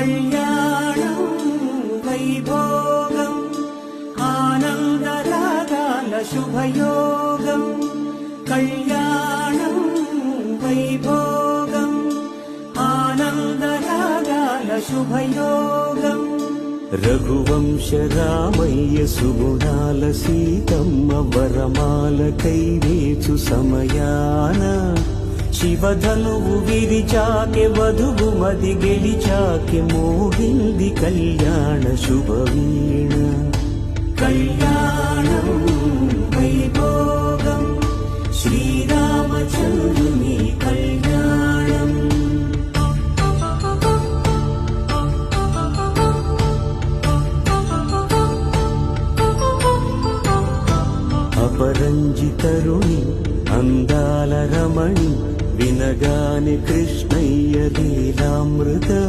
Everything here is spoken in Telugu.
కళ్యాణం వైభోగం ఆనందరాగాల శుభయోగం కళ్యాణం వైభోగం ఆనందరాగాల శుభయోగం రఘువంశ రామయ్య సుగుణాల సీతమ్మ వరమాల కైవేచు సమయాన శివధనువు విరిచాకె వధువు మది గెలిచాకె మోగింది కళ్యాణ శుభవీణ కళ్యాణం వైభోగం శ్రీరామచంద్రుని కళ్యాణం అపరంజితరుణి అందాల రమణి వినగాని కృష్ణయ్య లీలామృత